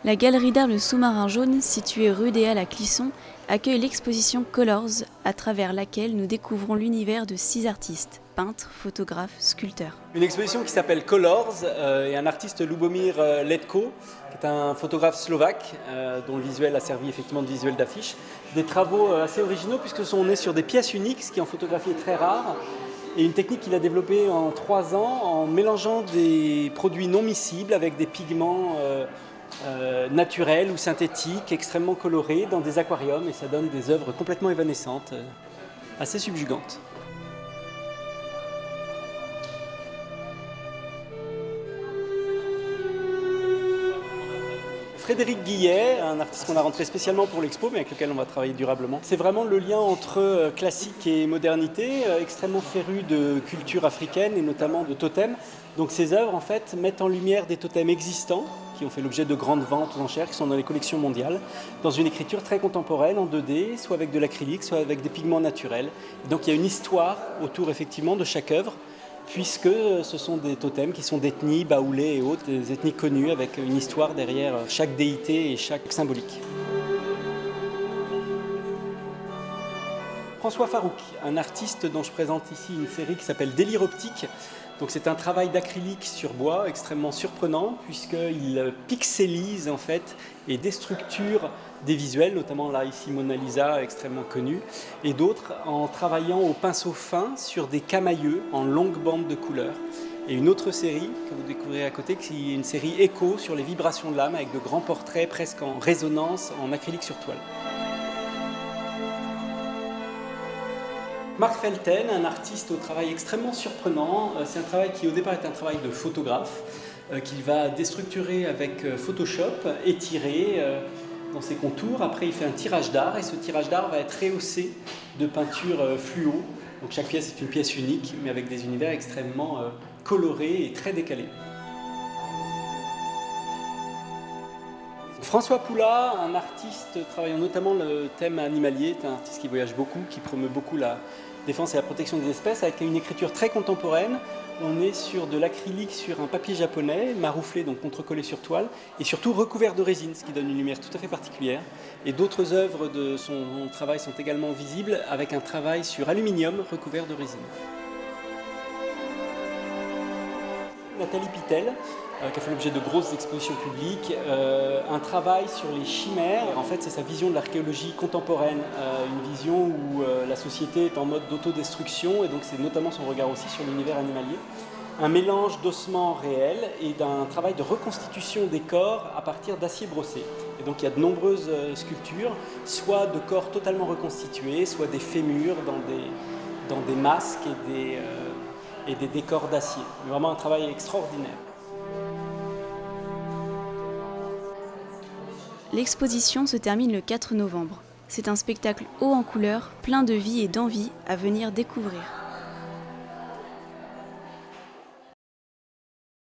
La galerie d'art Le Sous-Marin Jaune, située rue des Halles à Clisson, accueille l'exposition Colors, à travers laquelle nous découvrons l'univers de 6 artistes, peintres, photographes, sculpteurs. Une exposition qui s'appelle Colors et un artiste Lubomir Letko, qui est un photographe slovaque dont le visuel a servi effectivement de visuel d'affiche. Des travaux assez originaux puisque on est sur des pièces uniques, ce qui en photographie est très rare. Et une technique qu'il a développée en 3 ans en mélangeant des produits non miscibles avec des pigments naturels ou synthétiques, extrêmement colorés dans des aquariums, et ça donne des œuvres complètement évanescentes, assez subjugantes. Frédéric Guillet, un artiste qu'on a rentré spécialement pour l'expo, mais avec lequel on va travailler durablement. C'est vraiment le lien entre classique et modernité, extrêmement féru de culture africaine et notamment de totems. Donc ces œuvres en fait mettent en lumière des totems existants qui ont fait l'objet de grandes ventes aux enchères, qui sont dans les collections mondiales, dans une écriture très contemporaine en 2D, soit avec de l'acrylique, soit avec des pigments naturels. Et donc il y a une histoire autour effectivement de chaque œuvre, puisque ce sont des totems qui sont d'ethnies, baoulés et autres, des ethnies connues avec une histoire derrière chaque déité et chaque symbolique. François Farouk, un artiste dont je présente ici une série qui s'appelle Délire optique. Donc c'est un travail d'acrylique sur bois extrêmement surprenant puisqu'il pixelise en fait et déstructure des visuels, notamment là ici Mona Lisa extrêmement connue, et d'autres en travaillant au pinceau fin sur des camailleux en longues bandes de couleurs. Et une autre série que vous découvrirez à côté, qui est une série Écho sur les vibrations de l'âme avec de grands portraits presque en résonance en acrylique sur toile. Marc Felten, un artiste au travail extrêmement surprenant. C'est un travail qui au départ est un travail de photographe qu'il va déstructurer avec Photoshop, étirer dans ses contours. Après il fait un tirage d'art et ce tirage d'art va être rehaussé de peinture fluo. Donc chaque pièce est une pièce unique mais avec des univers extrêmement colorés et très décalés. François Poulat, un artiste travaillant notamment le thème animalier, est un artiste qui voyage beaucoup, qui promeut beaucoup la défense et la protection des espèces, avec une écriture très contemporaine. On est sur de l'acrylique sur un papier japonais, marouflé, donc contrecollé sur toile, et surtout recouvert de résine, ce qui donne une lumière tout à fait particulière. Et d'autres œuvres de son travail sont également visibles, avec un travail sur aluminium recouvert de résine. Nathalie Pitel, qui a fait l'objet de grosses expositions publiques, un travail sur les chimères. En fait, c'est sa vision de l'archéologie contemporaine, une vision où la société est en mode d'autodestruction, et donc c'est notamment son regard aussi sur l'univers animalier. Un mélange d'ossements réels et d'un travail de reconstitution des corps à partir d'acier brossé. Et donc il y a de nombreuses sculptures, soit de corps totalement reconstitués, soit des fémurs dans des masques et des décors d'acier. Vraiment un travail extraordinaire. L'exposition se termine le 4 novembre. C'est un spectacle haut en couleurs, plein de vie et d'envie à venir découvrir.